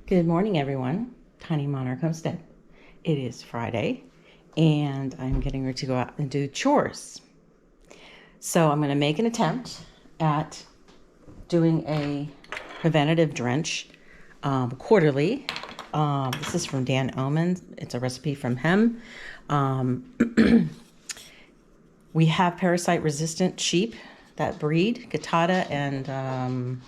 Good morning, everyone. Tiny Monarch Homestead. It is Friday, and I'm getting ready to go out and do chores. So I'm going to make an attempt at doing a preventative drench quarterly. This is from Dan Oman. It's a recipe from him. We have parasite-resistant sheep that breed, Gattata and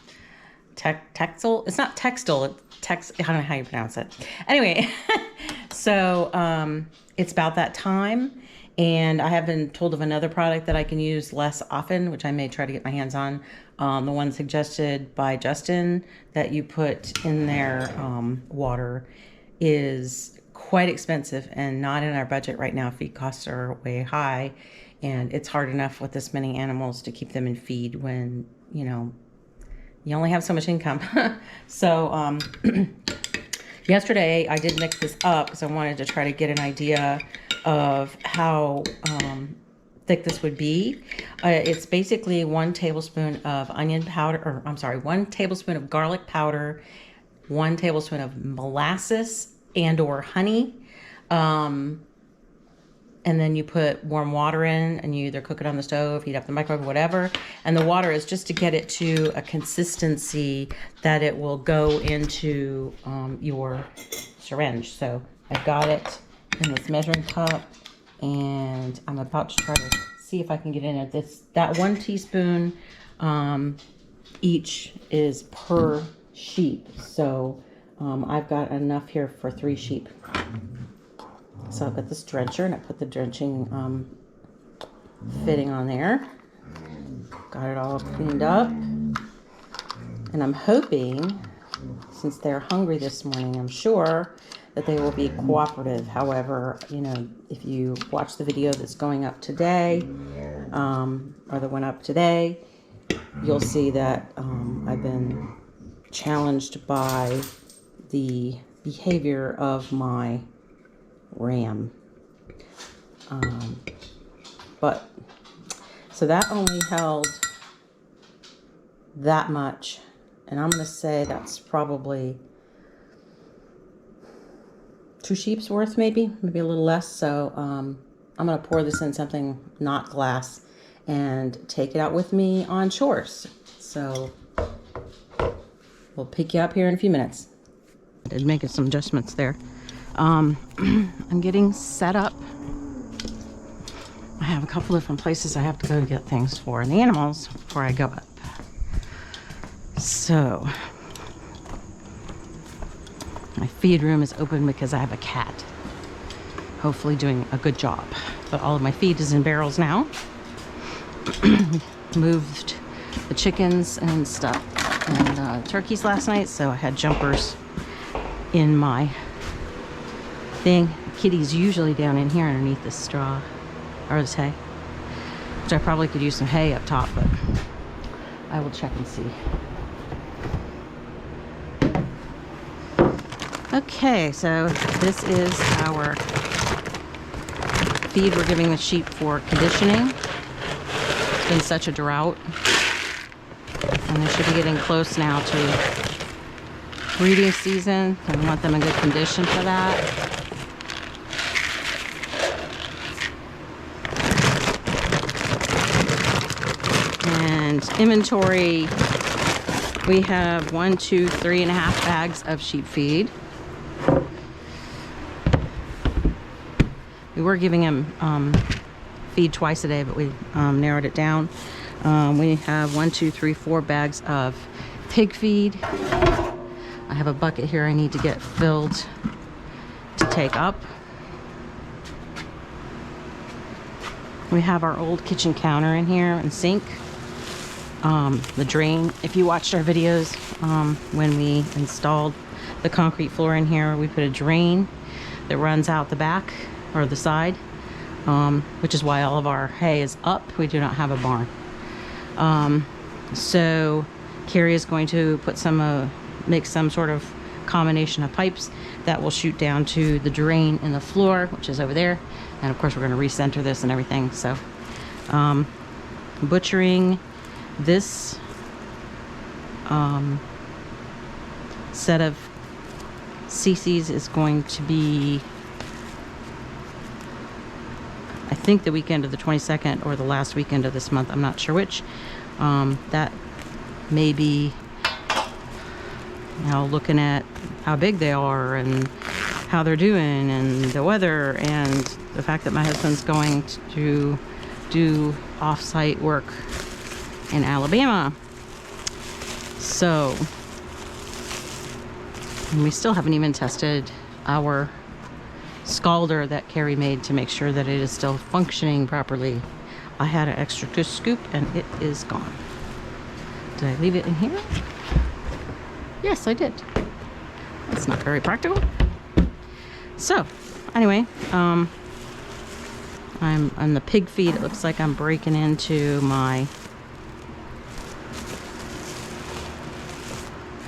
textile. It's not textile. It's I don't know how you pronounce it. Anyway, so it's about that time, and I have been told of another product that I can use less often, which I may try to get my hands on. The one suggested by Justin that you put in their water is quite expensive and not in our budget right now. Feed costs are way high, and it's hard enough with this many animals to keep them in feed when, you know, you only have so much income. So yesterday I did mix this up because I wanted to try to get an idea of how thick this would be. It's basically 1 tablespoon of onion powder, or I'm sorry, 1 tablespoon of garlic powder, 1 tablespoon of molasses and or honey. And then you put warm water in, and you either cook it on the stove, heat up the microwave, whatever. And the water is just to get it to a consistency that it will go into your syringe. So I've got it in this measuring cup, and I'm about to try to see if I can get in at this. That 1 teaspoon each is per sheep. So I've got enough here for 3 sheep. So I've got this drencher, and I put the drenching fitting on there. Got it all cleaned up. And I'm hoping, since they're hungry this morning, I'm sure that they will be cooperative. However, you know, if you watch the video that's going up today, or that went up today, you'll see that I've been challenged by the behavior of my ram. But so that only held that much, and I'm going to say that's probably 2 sheep's worth, maybe a little less. So I'm going to pour this in something not glass and take it out with me on chores. So we'll pick you up here in a few minutes. I did make some adjustments there. I'm getting set up. I have a couple different places I have to go to get things for the animals before I go up. So my feed room is open because I have a cat, hopefully doing a good job. But all of my feed is in barrels now. Moved the chickens and stuff and turkeys last night, so I had jumpers in my thing. Kitty's usually down in here underneath the straw or this hay, which I probably could use some hay up top, but I will check and see. Okay, so this is our feed we're giving the sheep for conditioning. It's been such a drought, and they should be getting close now to breeding season, and we want them in good condition for that. And inventory, we have 1, 2, 3.5 bags of sheep feed. We were giving them feed twice a day, but we narrowed it down. We have 1, 2, 3, 4 bags of pig feed. I have a bucket here I need to get filled to take up. We have our old kitchen counter in here and sink. The drain, if you watched our videos when we installed the concrete floor in here, we put a drain that runs out the back or the side, which is why all of our hay is up. We do not have a barn. So Carrie is going to put make some sort of combination of pipes that will shoot down to the drain in the floor, which is over there. And of course we're going to recenter this and everything. So butchering this set of Cece's is going to be, I think, the weekend of the 22nd or the last weekend of this month. I'm not sure which. That may be, looking at how big they are and how they're doing and the weather and the fact that my husband's going to do off-site work in Alabama. So, and we still haven't even tested our scalder that Carrie made to make sure that it is still functioning properly. I had an extra scoop and it is gone. Did I leave it in here? Yes, I did. That's not very practical. So, anyway, I'm on the pig feed. It looks like I'm breaking into my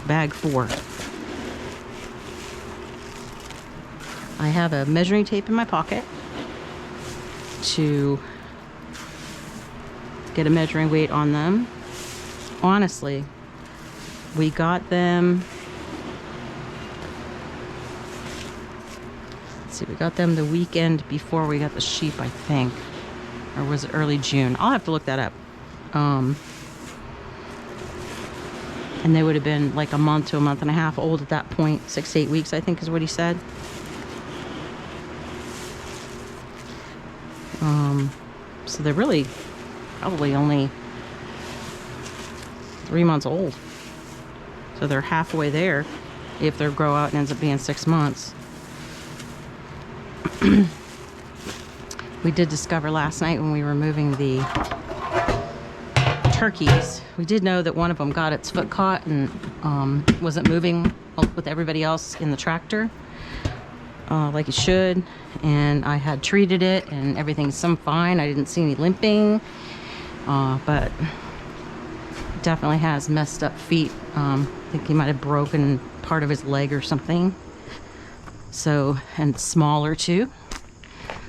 bag 4. I have a measuring tape in my pocket to get a measuring weight on them. Honestly, we got them, let's see, we got them the weekend before we got the sheep, I think. Or was it early June? I'll have to look that up. And they would have been like a month to a month and a half old at that point. 6 to 8 weeks, I think is what he said. So they're really probably only 3 months old. So they're halfway there if their grow out ends up being 6 months. We did discover last night when we were moving the turkeys, we did know that one of them got its foot caught and wasn't moving with everybody else in the tractor like it should. And I had treated it and everything's fine. I didn't see any limping, but definitely has messed up feet. I think he might have broken part of his leg or something. So, and it's smaller too.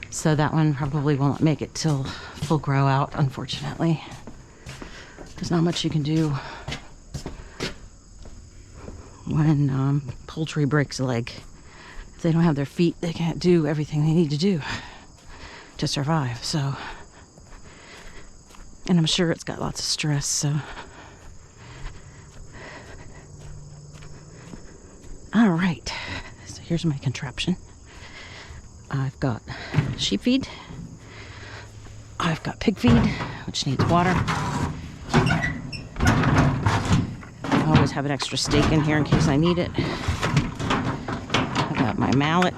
So that one probably will not make it till full grow out, unfortunately. There's not much you can do when poultry breaks a leg. If they don't have their feet, they can't do everything they need to do to survive. So, and I'm sure it's got lots of stress. So, all right. So here's my contraption. I've got sheep feed. I've got pig feed, which needs water. I always have an extra stake in here in case I need it. I've got my mallet.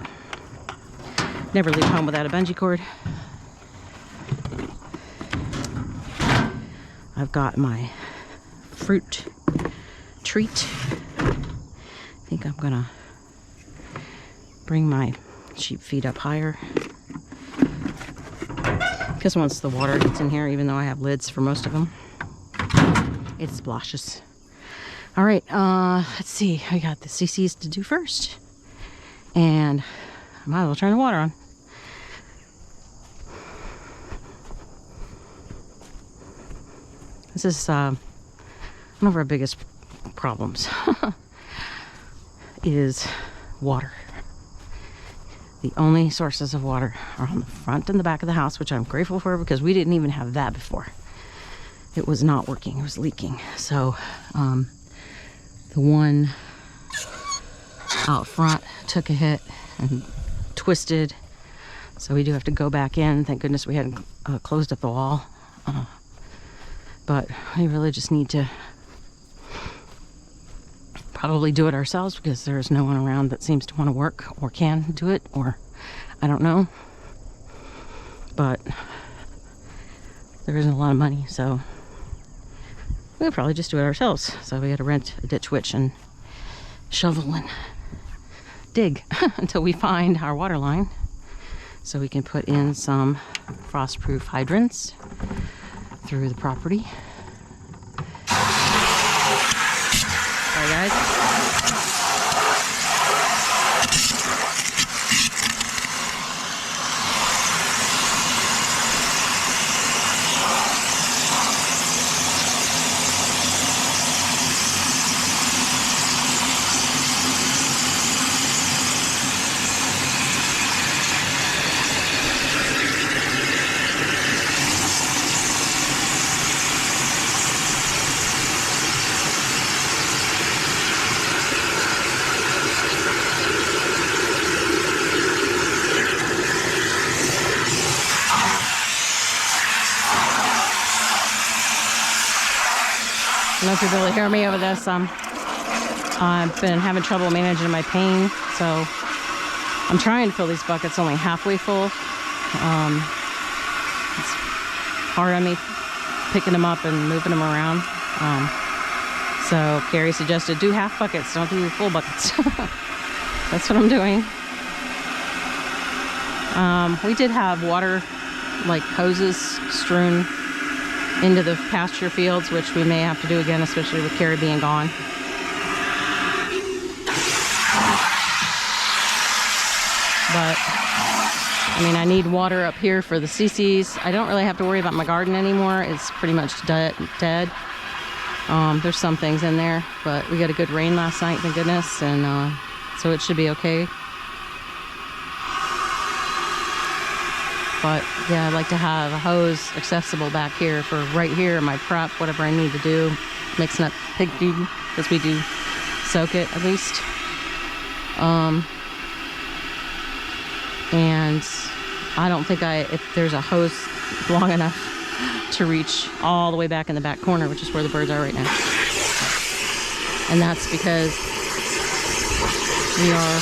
Never leave home without a bungee cord. I've got my fruit treat. I think I'm gonna bring my sheep feed up higher, because once the water gets in here, even though I have lids for most of them, it splashes. All right, let's see. We got the CCs to do first, and I might as well turn the water on. This is one of our biggest problems is water. The only sources of water are on the front and the back of the house, which I'm grateful for because we didn't even have that before. It was not working, it was leaking. So the one out front took a hit and twisted. So we do have to go back in. Thank goodness we hadn't closed up the wall. But we really just need to probably do it ourselves because there's no one around that seems to want to work or can do it, or I don't know. But there isn't a lot of money, so we'll probably just do it ourselves. So we got to rent a ditch witch and shovel and dig until we find our water line so we can put in some frost-proof hydrants through the property. Sorry guys. don't know if you'll be able to hear me over this. I've been having trouble managing my pain, so I'm trying to fill these buckets only halfway full. It's hard on me picking them up and moving them around. So Carrie suggested do half buckets, don't do full buckets. That's what I'm doing. We did have water, like hoses strewn into the pasture fields, which we may have to do again, especially with Carrie being gone. But I mean, I need water up here for the CCs. I don't really have to worry about my garden anymore. It's pretty much dead. There's some things in there, but we got a good rain last night, thank goodness, and so it should be okay. But yeah, I'd like to have a hose accessible back here for right here, my prep, whatever I need to do, mixing up pig feed, because we do soak it at least. And I don't think if there's a hose long enough to reach all the way back in the back corner, which is where the birds are right now. And that's because we are,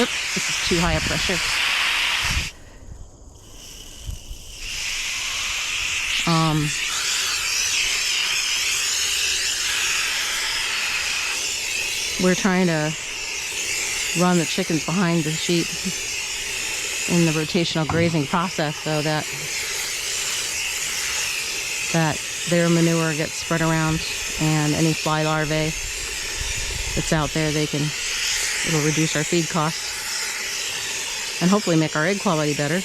oops, this is too high a pressure. We're trying to run the chickens behind the sheep in the rotational grazing process so that their manure gets spread around, and any fly larvae that's out there, it'll reduce our feed costs and hopefully make our egg quality better.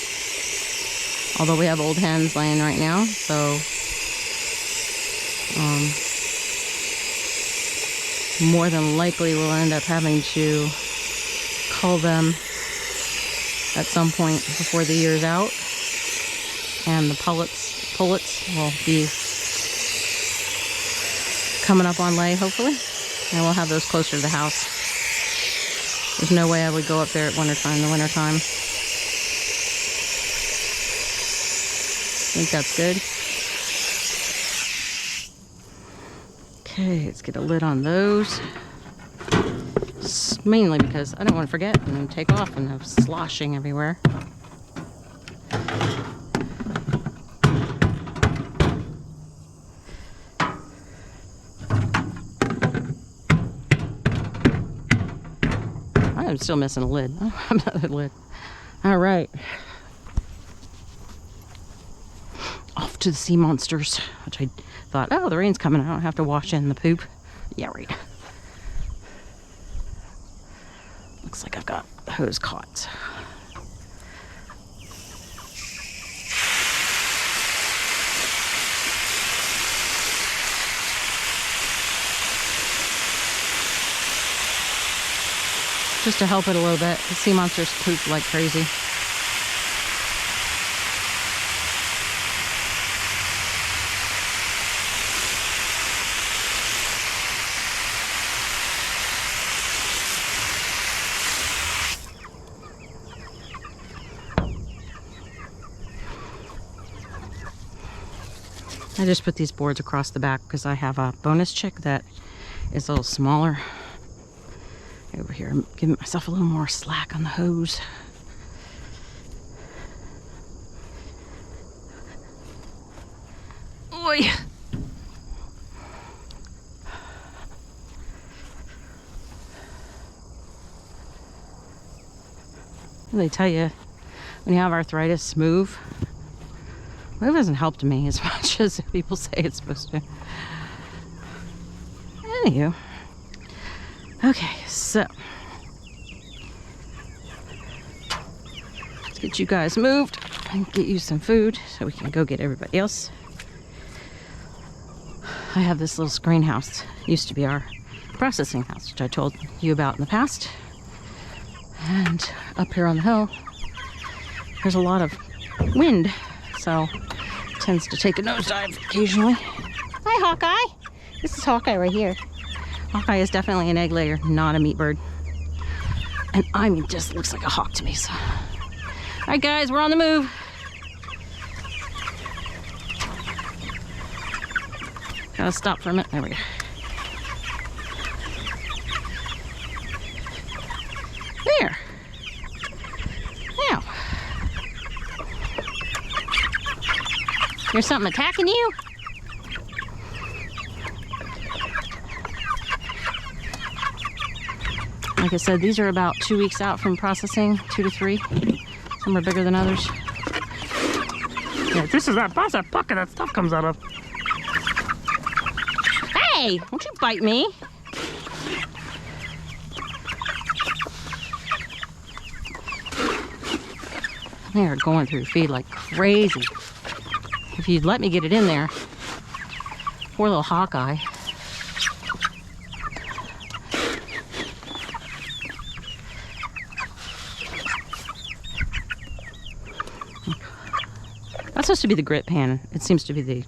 Although we have old hens laying right now, so more than likely we'll end up having to cull them at some point before the year's out, and the pullets will be coming up on lay, hopefully, and we'll have those closer to the house. There's no way I would go up there at the wintertime. I think that's good. Okay, let's get a lid on those. Mainly because I don't want to forget and then take off and have sloshing everywhere. I'm still missing a lid. I don't have another lid. All right. Off to the sea monsters, which I thought, oh, the rain's coming. I don't have to wash in the poop. Yeah, right. Looks like I've got the hose caught. Just to help it a little bit. The sea monsters poop like crazy. I just put these boards across the back because I have a bonus chick that is a little smaller. Over here, I'm giving myself a little more slack on the hose. Oi! They tell you when you have arthritis, move. Move hasn't helped me as much as people say it's supposed to. Anywho. Okay, so let's get you guys moved and get you some food so we can go get everybody else. I have this little screen house. It used to be our processing house, which I told you about in the past. And up here on the hill, there's a lot of wind, so it tends to take a nosedive occasionally. Hi, Hawkeye. This is Hawkeye right here. Hawkeye is definitely an egg layer, not a meat bird. And I mean, just looks like a hawk to me, so. All right, guys, we're on the move. Gotta stop for a minute. There we go. There. Now. There's something attacking you? Like I said, these are about 2 weeks out from processing, 2 to 3. Some are bigger than others. Yeah, this is that pocket that stuff comes out of. Hey, don't you bite me. They are going through feed like crazy. If you'd let me get it in there. Poor little Hawkeye. That's supposed to be the grit pan. It seems to be the,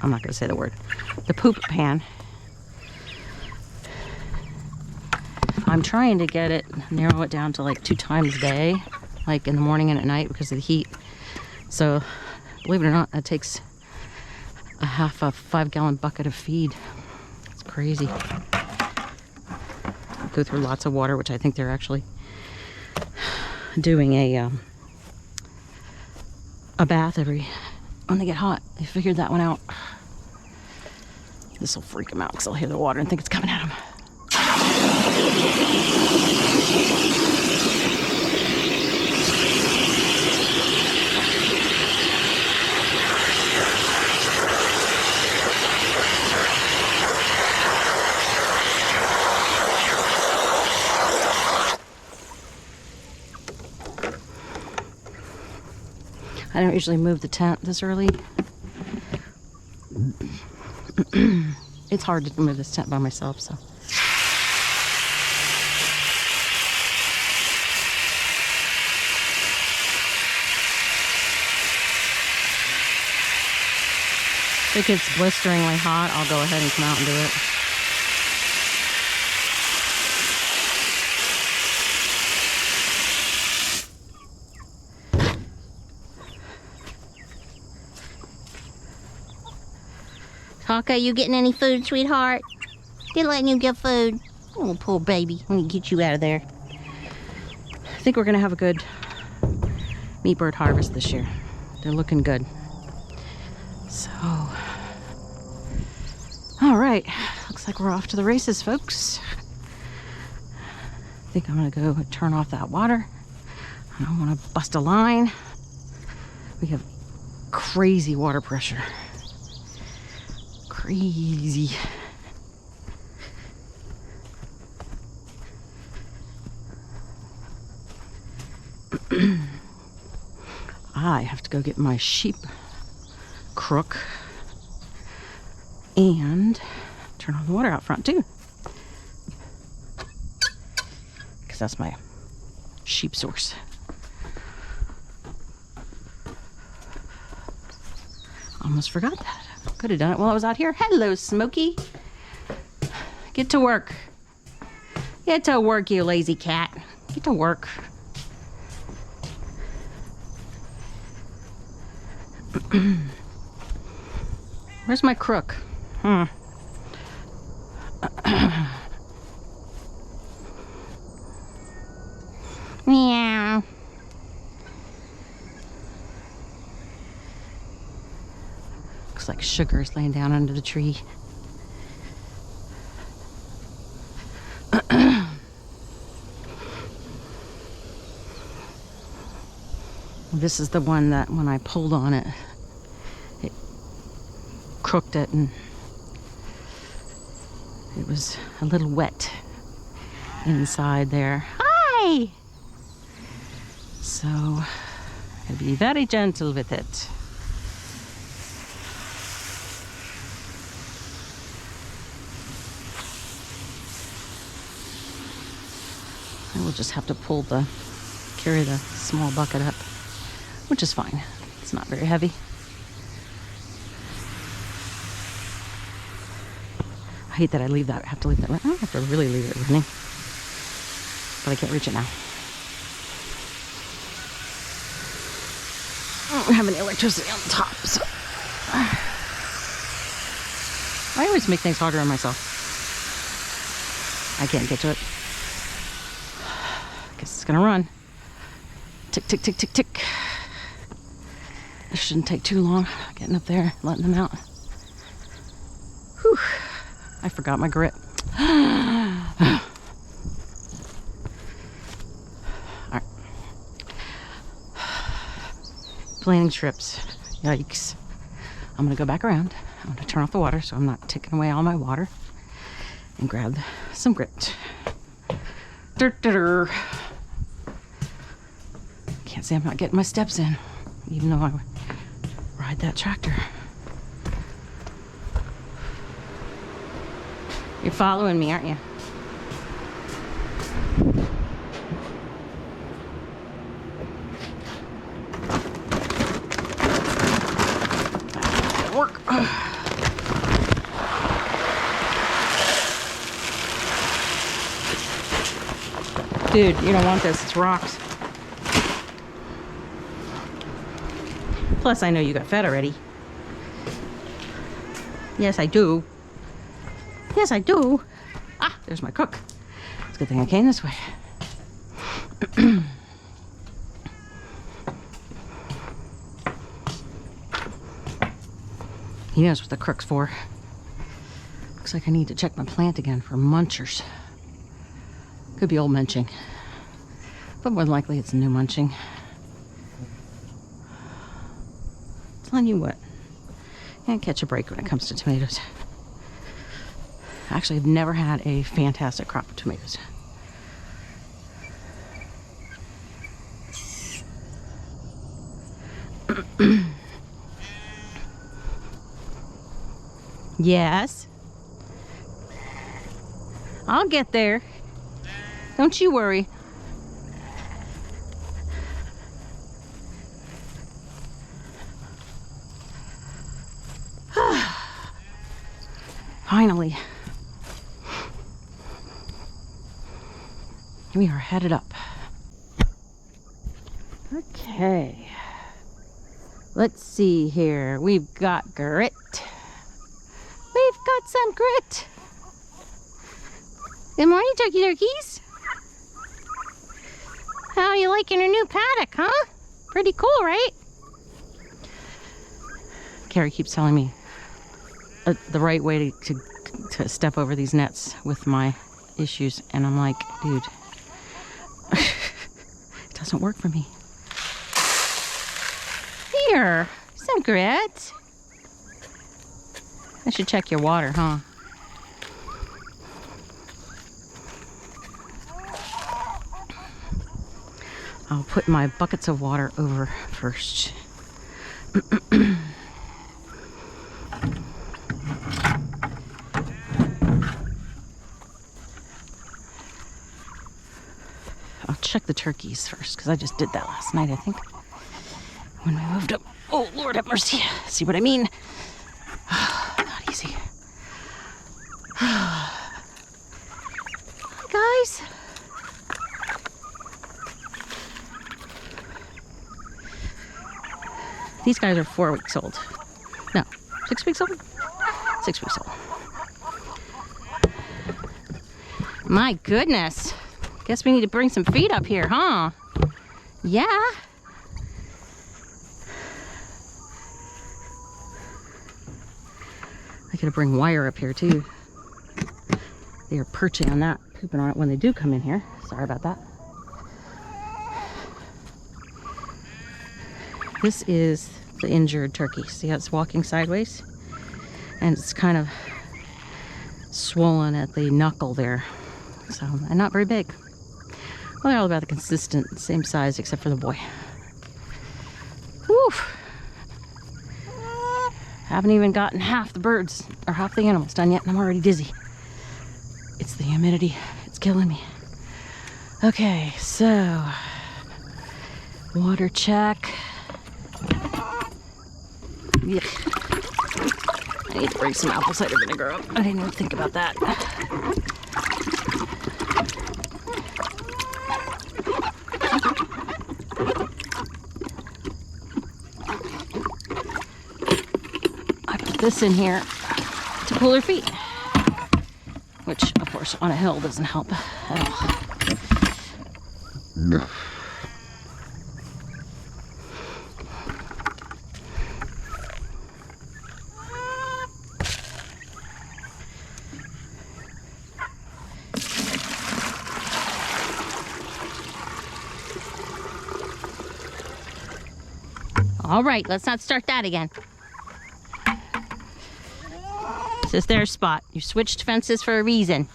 I'm not going to say the word, the poop pan. I'm trying to get it, narrow it down to like 2 times a day, like in the morning and at night because of the heat. So, believe it or not, that takes a half a 5-gallon bucket of feed. It's crazy. Go through lots of water, which I think they're actually doing a bath when they get hot. They figured that one out. This will freak them out because they'll hear the water and think it's coming at them. I don't usually move the tent this early. It's hard to move this tent by myself, so. If it gets blisteringly hot, I'll go ahead and come out and do it. Hawkeye, you getting any food, sweetheart? They're letting you get food. Oh, poor baby. Let me get you out of there. I think we're gonna have a good meat bird harvest this year. They're looking good. So, all right. Looks like we're off to the races, folks. I think I'm gonna go turn off that water. I don't wanna bust a line. We have crazy water pressure. Crazy. I have to go get my sheep crook and turn on the water out front too, because that's my sheep source. Almost forgot that. Could have done it while I was out here. Hello, Smokey. Get to work. Get to work, you lazy cat. Get to work. Where's my crook? Meow. Looks like Sugar's laying down under the tree. This is the one that when I pulled on it, it crooked it and it was a little wet inside there. Hi! So, I'll be very gentle with it. I will just have to carry the small bucket up, which is fine. It's not very heavy. I hate that I have to leave that. I don't have to really leave it running, but I can't reach it now. I don't have any electricity on the top, so. I always make things harder on myself. I can't get to it. Guess it's gonna run. Tick, tick, tick, tick, tick. This shouldn't take too long. Getting up there, letting them out. Whew. I forgot my grit. Alright. Planning trips. Yikes. I'm gonna go back around. I'm gonna turn off the water so I'm not taking away all my water. And grab some grit. Can't say I'm not getting my steps in, even though I ride that tractor. You're following me, aren't you? That'll work. Dude, you don't want this. It's rocks. Plus, I know you got fed already. Yes, I do. Yes, I do. Ah, there's my cook. It's a good thing I came this way. He knows what the crook's for. Looks like I need to check my plant again for munchers. Could be old munching, but more than likely it's new munching. Telling you what, can't catch a break when it comes to tomatoes. Actually, I've never had a fantastic crop of tomatoes. Yes, I'll get there. Don't you worry. Finally. We are headed up. Okay. Let's see here. We've got grit. We've got some grit. Good morning, turkey turkeys. How are you liking your new paddock, huh? Pretty cool, right? Carrie keeps telling me the right way to step over these nets with my issues, and I'm like, dude, it doesn't work for me. Here, some grit. I should check your water, huh? I'll put my buckets of water over first. I'll check the turkeys first, because I just did that last night, I think, when we moved up. Oh, Lord have mercy. See what I mean? Not easy. Hi, guys. These guys are 4 weeks old. No, 6 weeks old? 6 weeks old. My goodness. Guess we need to bring some feed up here, huh? Yeah. I gotta bring wire up here too. They are perching on that, pooping on it when they do come in here. Sorry about that. This is the injured turkey. See how it's walking sideways? And it's kind of swollen at the knuckle there. So, and not very big. Well, they're all about the consistent, same size except for the boy. Woo! Haven't even gotten half the birds or half the animals done yet, and I'm already dizzy. It's the humidity. It's killing me. Okay, so water check. Yeah. I need to bring some apple cider vinegar up. I didn't even think about that. I put this in here to cooler feet. Which, of course, on a hill doesn't help at all. All right, let's not start that again. This is their spot. You switched fences for a reason.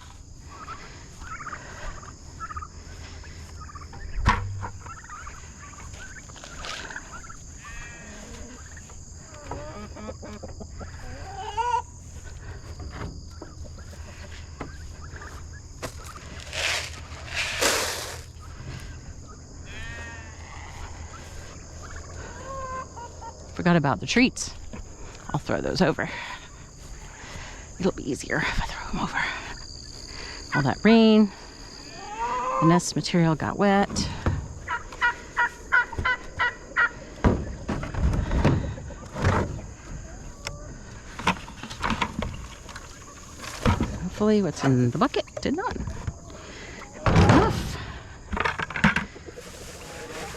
Forgot about the treats. I'll throw those over. It'll be easier if I throw them over. All that rain, the nest material got wet. Hopefully what's in the bucket did not. Enough.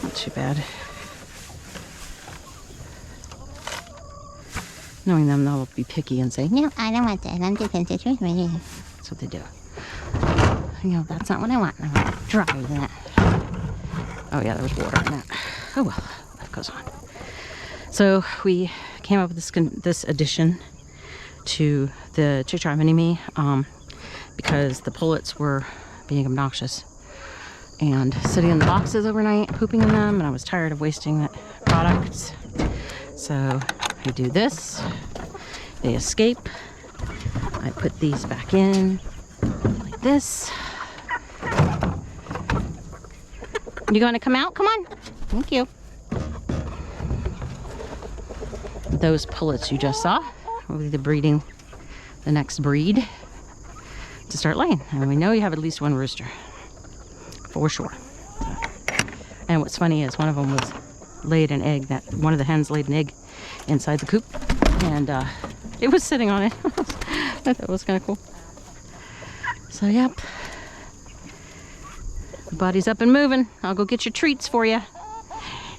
Not too bad. Knowing them, they'll be picky and say, no, I don't want that. I'm taking pictures. That's what they do. You know, that's not what I want. I want it drier than that. Oh, yeah, there was water in that. Oh, well, life goes on. So we came up with this addition to the chick jar mini-me because the pullets were being obnoxious and sitting in the boxes overnight, pooping in them, and I was tired of wasting that product. So I do this, they escape, I put these back in like this. You going to come out? Come on. Thank you. Those pullets you just saw will be the next breed to start laying. And we know you have at least one rooster, for sure. And what's funny is one of them laid an egg, that one of the hens laid an egg inside the coop, and it was sitting on it. I thought it was kind of cool. So yep, the body's up and moving. I'll go get your treats for you.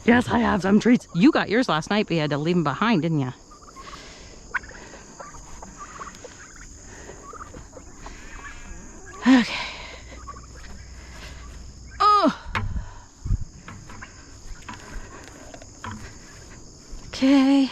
Yes, I have some treats. You got yours last night, but you had to leave them behind, didn't you? Okay. Oh. Okay.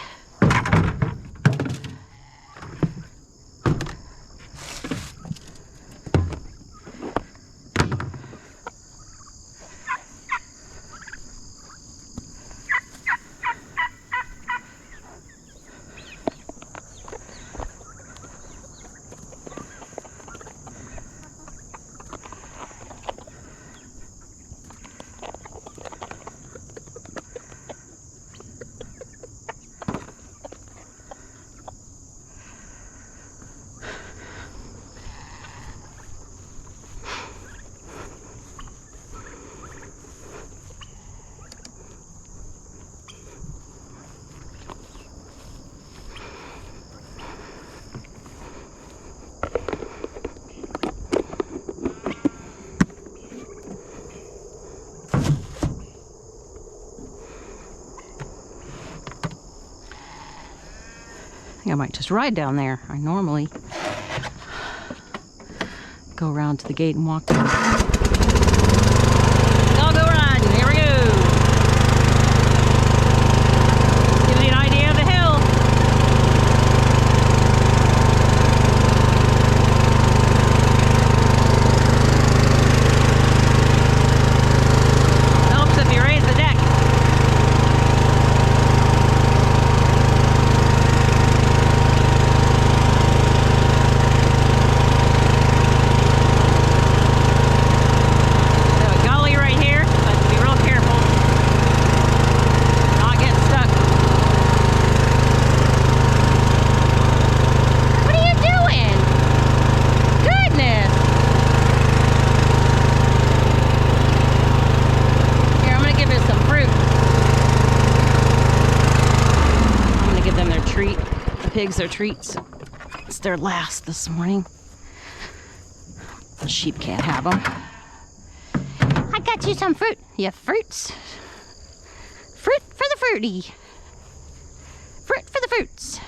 I might just ride down there. I normally go around to the gate and walk down. I'll go riding. Here we go. Gives you an idea of the hill. Helps if you raise the deck. Pigs their treats. guess they're last this morning. The sheep can't have them. I got you some fruit. You have fruits? Fruit for the fruity. Fruit for the fruits.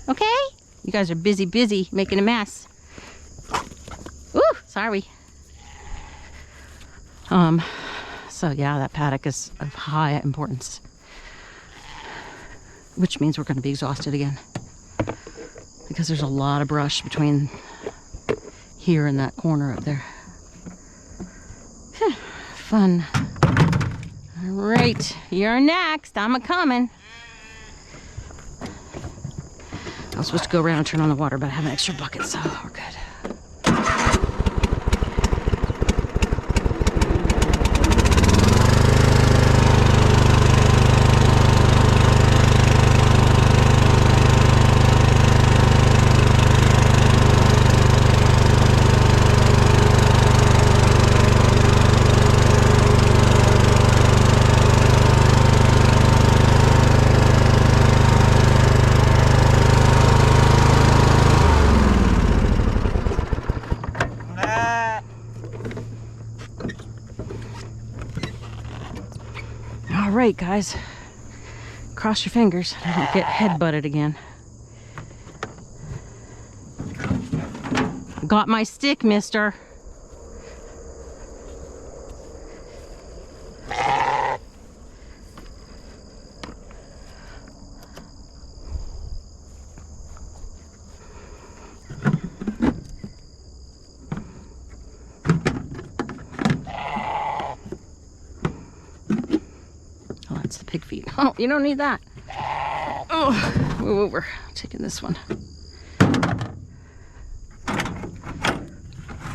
Okay? You guys are busy making a mess. Ooh, sorry. So yeah, that paddock is of high importance. Which means we're going to be exhausted again. Because there's a lot of brush between here and that corner up there. Fun. All right, you're next. I'm a-coming. I was supposed to go around and turn on the water, but I have an extra bucket, so we're good. All right, guys. Cross your fingers. I don't get head-butted again. Got my stick, mister. Oh, that's the pig feet. Oh, you don't need that. Oh, move over. I'm taking this one.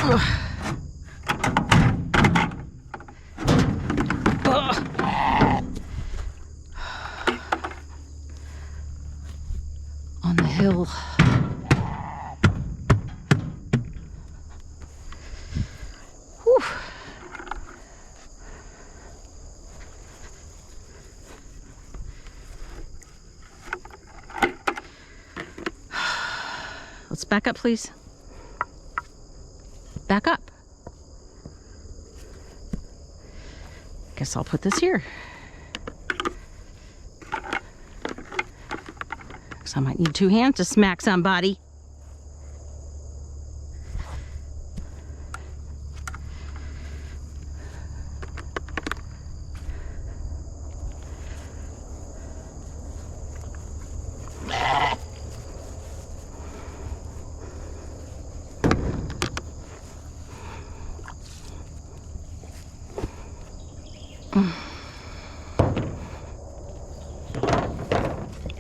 Oh. On the hill. Whew. Let's back up, please. Back up. Guess I'll put this here. Because I might need two hands to smack somebody.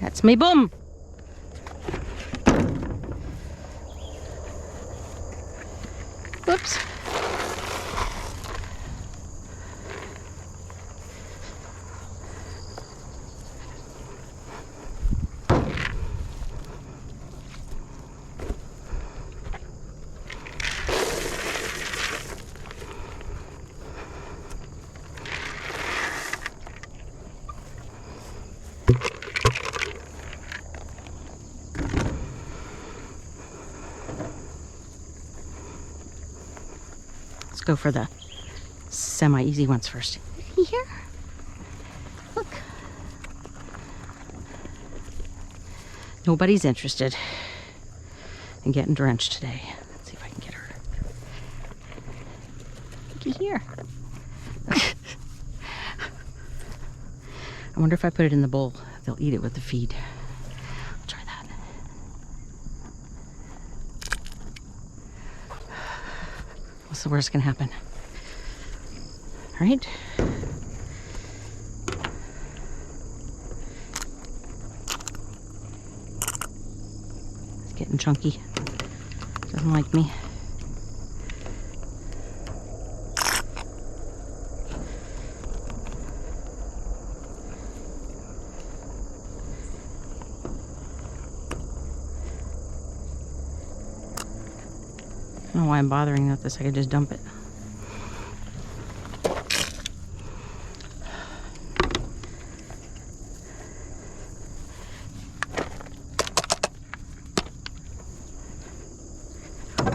That's me, boom. Whoops. Let's go for the semi-easy ones first. Here. Look. Nobody's interested in getting drenched today. Let's see if I can get her. Looky here. I wonder if I put it in the bowl, they'll eat it with the feed. I'll try that. What's the worst can happen? All right. It's getting chunky. Doesn't like me. I don't know why I'm bothering with this. I could just dump it.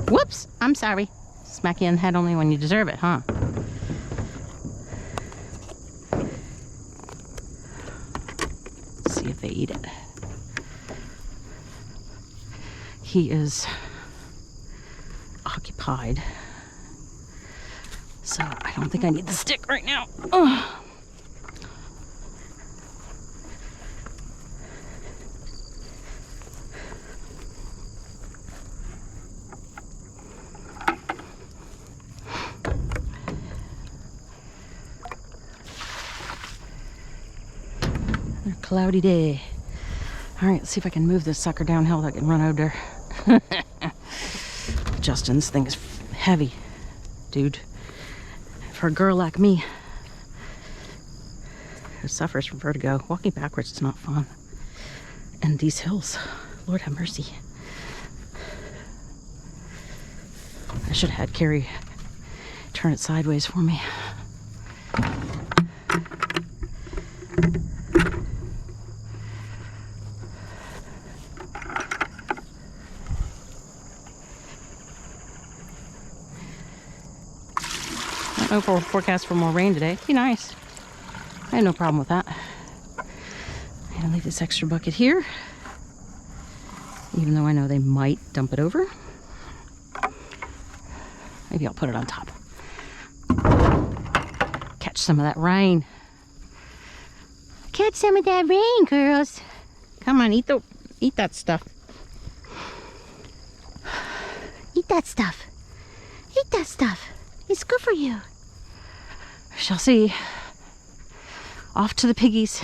Whoops, I'm sorry. Smack you in the head only when you deserve it, huh? See if they eat it. He is occupied. So I don't think I need the stick right now. Ugh. Cloudy day. All right, let's see if I can move this sucker downhill that I can run over. Justin, this thing is heavy, dude. For a girl like me who suffers from vertigo, walking backwards is not fun. And these hills, Lord have mercy. I should have had Carrie turn it sideways for me. No forecast for more rain today. Be nice. I have no problem with that. I'm gonna leave this extra bucket here, even though I know they might dump it over. Maybe I'll put it on top. Catch some of that rain. Catch some of that rain, girls. Come on, eat that stuff. Eat that stuff. Eat that stuff. It's good for you. We shall see. Off to the piggies.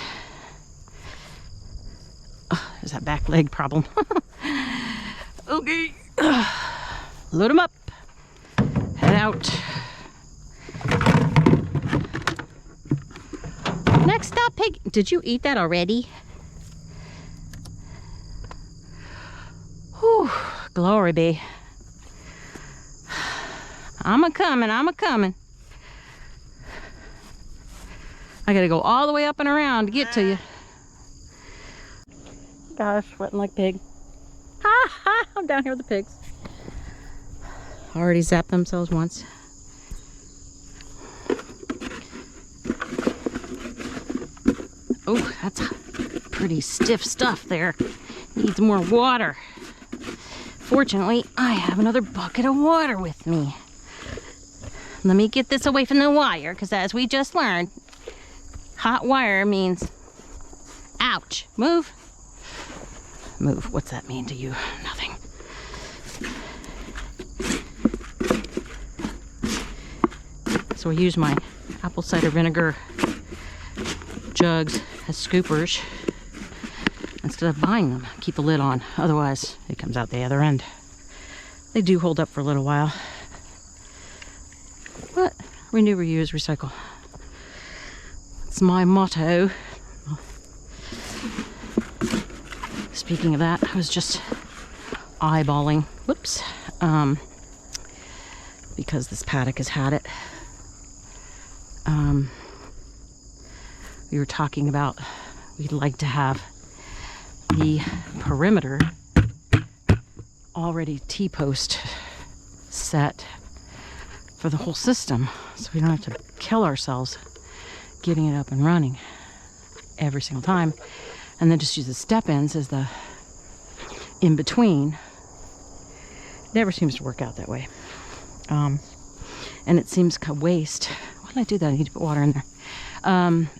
Oh, there's that back leg problem. Okay. Load them up. Head out. Next up, pig. Did you eat that already? Whew. Glory be. I'm a-coming. I gotta go all the way up and around to get to you. Gosh, sweating like pig. Ha ha! I'm down here with the pigs. Already zapped themselves once. Oh, that's pretty stiff stuff there. Needs more water. Fortunately, I have another bucket of water with me. Let me get this away from the wire, because as we just learned, hot wire means ouch. Move. Move. What's that mean to you? Nothing. So I use my apple cider vinegar jugs as scoopers instead of buying them. Keep the lid on. Otherwise, it comes out the other end. They do hold up for a little while. But renew, reuse, recycle. It's my motto. Speaking of that, I was just eyeballing, whoops, because this paddock has had it. We were talking about we'd like to have the perimeter already T-post set for the whole system, so we don't have to kill ourselves getting it up and running every single time, and then just use the step-ins as the in-between. Never seems to work out that way. And it seems a waste. Why did I do that? I need to put water in there.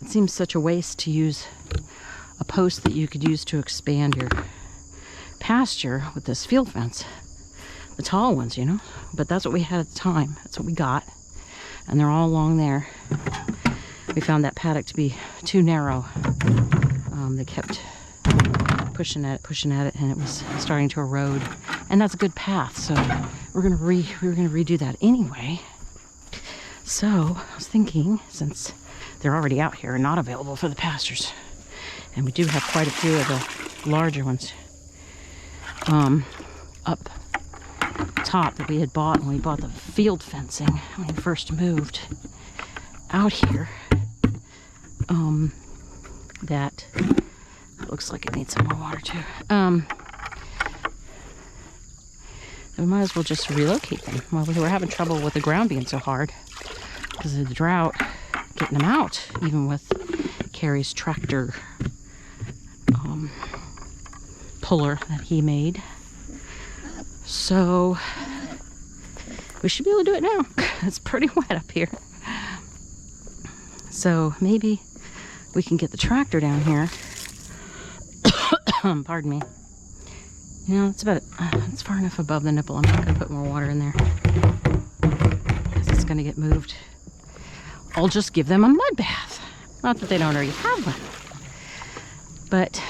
It seems such a waste to use a post that you could use to expand your pasture with this field fence. The tall ones, you know. But that's what we had at the time. That's what we got. And they're all along there. We found that paddock to be too narrow. They kept pushing at it, and it was starting to erode. And that's a good path, so we were gonna redo that anyway. So I was thinking, since they're already out here and not available for the pastures, and we do have quite a few of the larger ones up top that we had bought when we bought the field fencing when we first moved out here. That looks like it needs some more water too. That we might as well just relocate them. Well, we were having trouble with the ground being so hard because of the drought, getting them out, even with Carrie's tractor puller that he made. So we should be able to do it now. It's pretty wet up here. So maybe we can get the tractor down here. Pardon me. You know, it's far enough above the nipple. I'm not going to put more water in there because it's going to get moved. I'll just give them a mud bath. Not that they don't already have one. But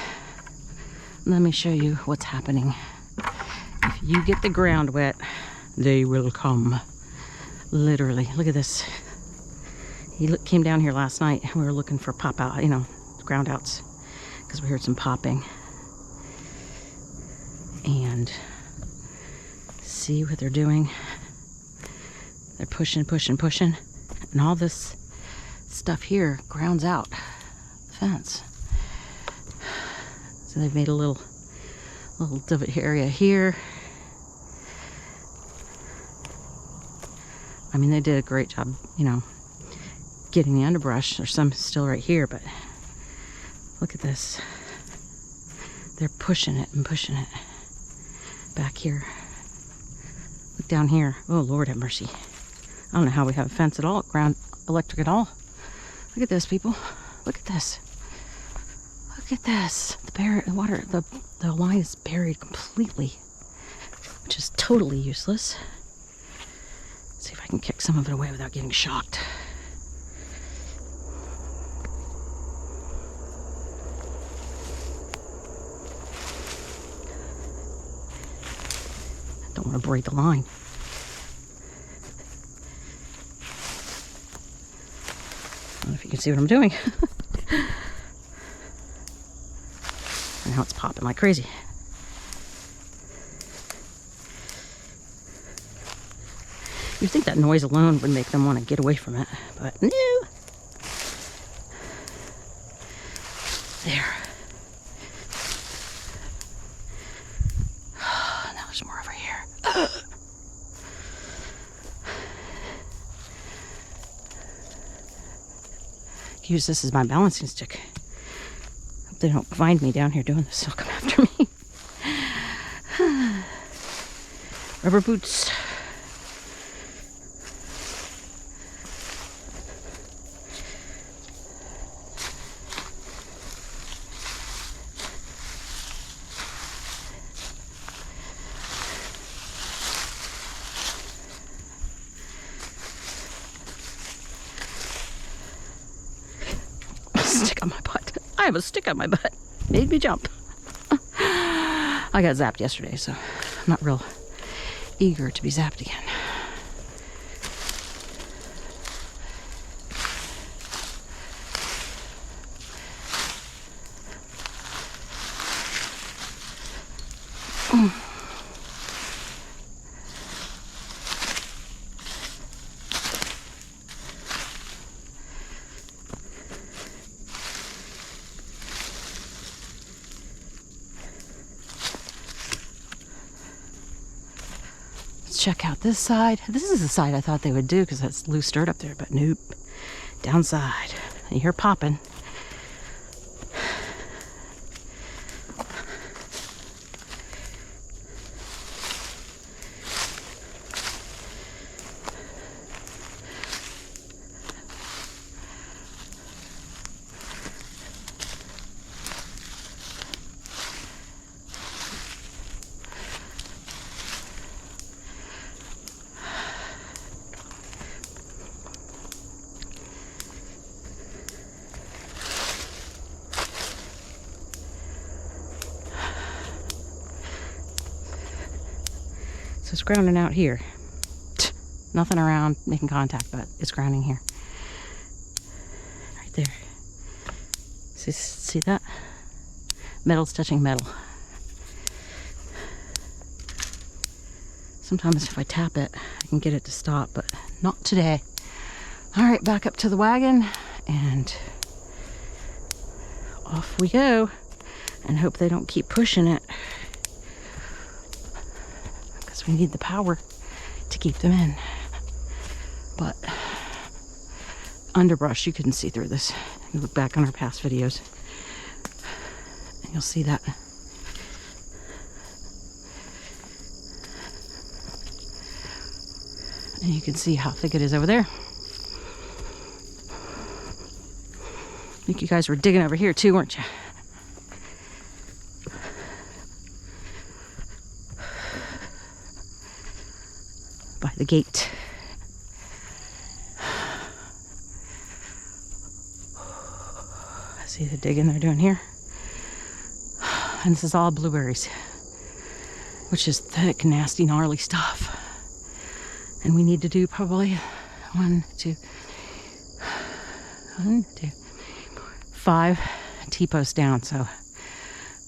let me show you what's happening. If you get the ground wet, they will come. Literally. Look at this. He came down here last night. We were looking for pop out, ground outs, because we heard some popping. And see what they're doing. They're pushing, pushing, pushing. And all this stuff here grounds out the fence. So they've made a little divot area here. I mean, they did a great job, getting the underbrush. There's some still right here, but look at this. They're pushing it and pushing it back here. Look down here. Oh, Lord have mercy. I don't know how we have a fence at all, ground electric at all. Look at this, people. Look at this. Look at this. The line is buried completely, which is totally useless. Let's see if I can kick some of it away without getting shocked. Don't want to break the line. I don't know if you can see what I'm doing. And now it's popping like crazy. You'd think that noise alone would make them want to get away from it, but no. There. Now there's more over here. Use this as my balancing stick. Hope they don't find me down here doing this. They'll come after me. Rubber boots. Stick on my butt. I have a stick on my butt. Made me jump. I got zapped yesterday, so I'm not real eager to be zapped again. Check out this side. This is the side I thought they would do because that's loose dirt up there, but nope. Downside. You hear popping. So it's grounding out here. Nothing around making contact, but it's grounding here. Right there. See that? Metal's touching metal. Sometimes if I tap it, I can get it to stop, but not today. All right, back up to the wagon and off we go and hope they don't keep pushing it. because we need the power to keep them in. But underbrush, you couldn't see through this. You look back on our past videos and you'll see that. And you can see how thick it is over there. I think you guys were digging over here too, weren't you? By the gate. See the digging they're doing here? And this is all blueberries, which is thick, nasty, gnarly stuff. And we need to do probably 5 T-posts down. So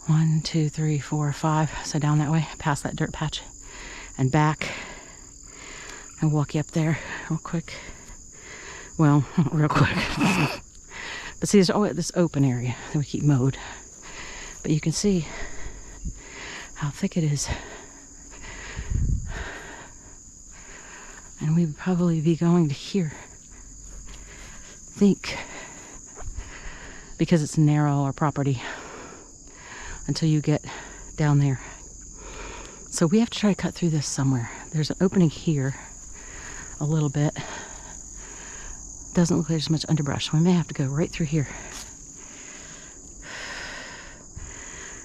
1, 2, 3, 4, 5. So down that way, past that dirt patch and back. And walk you up there real quick. Well, not real quick. But see, there's this open area that we keep mowed. But you can see how thick it is. And we would probably be going to here. Think. Because it's narrow, our property. Until you get down there. So we have to try to cut through this somewhere. There's an opening here. A little bit. Doesn't look like there's much underbrush. So we may have to go right through here.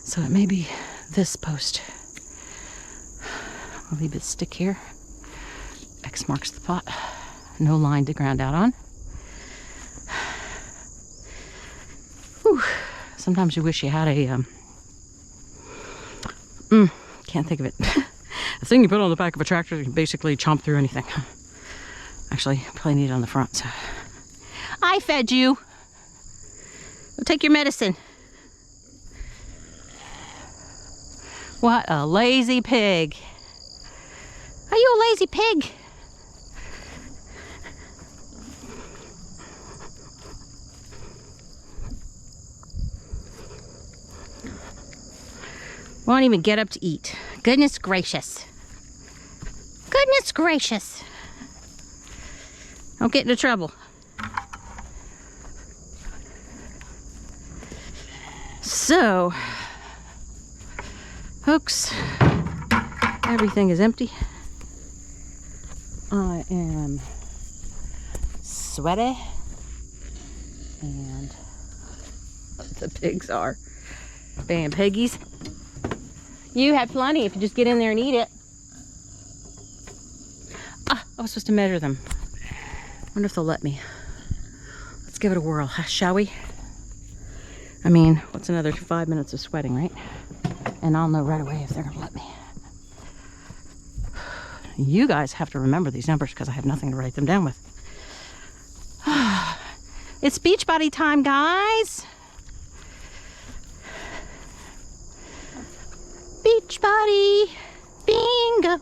So it may be this post. I'll leave it stick here. X marks the spot. No line to ground out on. Whew. Sometimes you wish you had a can't think of it. The thing you put on the back of a tractor that can basically chomp through anything. Actually, probably need it on the front. So. I fed you. Go take your medicine. What a lazy pig. Are you a lazy pig? Won't even get up to eat. Goodness gracious. Goodness gracious. Don't get into trouble. So, folks, everything is empty. I am sweaty, and the pigs are being piggies. You had plenty if you just get in there and eat it. Ah, I was supposed to measure them. Wonder if they'll let me. Let's give it a whirl, shall we? I mean, what's another 5 minutes of sweating, right? And I'll know right away if they're gonna let me. You guys have to remember these numbers because I have nothing to write them down with. It's Beachbody time, guys. Beachbody bingo.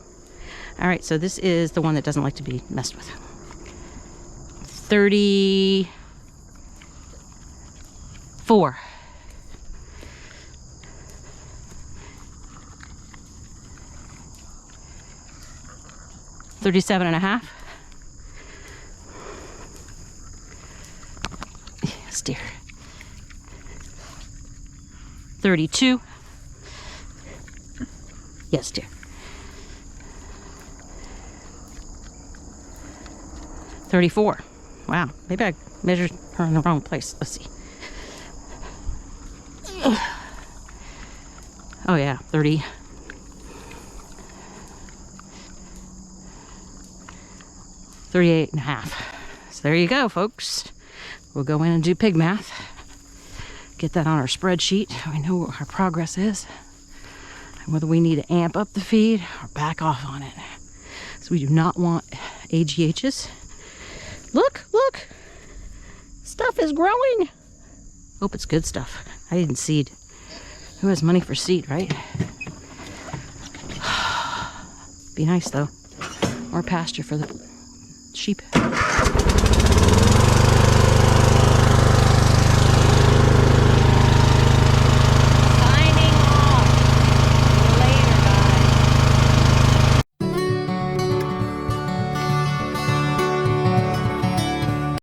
All right, so this is the one that doesn't like to be messed with. 34. 37 and a half. Yes, dear. 32. Yes, dear. 34. Wow, maybe I measured her in the wrong place. Let's see. Oh yeah, 30. 38 and a half. So there you go, folks. We'll go in and do pig math. Get that on our spreadsheet. We know what our progress is. And whether we need to amp up the feed or back off on it. So we do not want AGHs. Look, look. Stuff is growing. Hope it's good stuff. I didn't seed. Who has money for seed, right? Be nice though. More pasture for the sheep.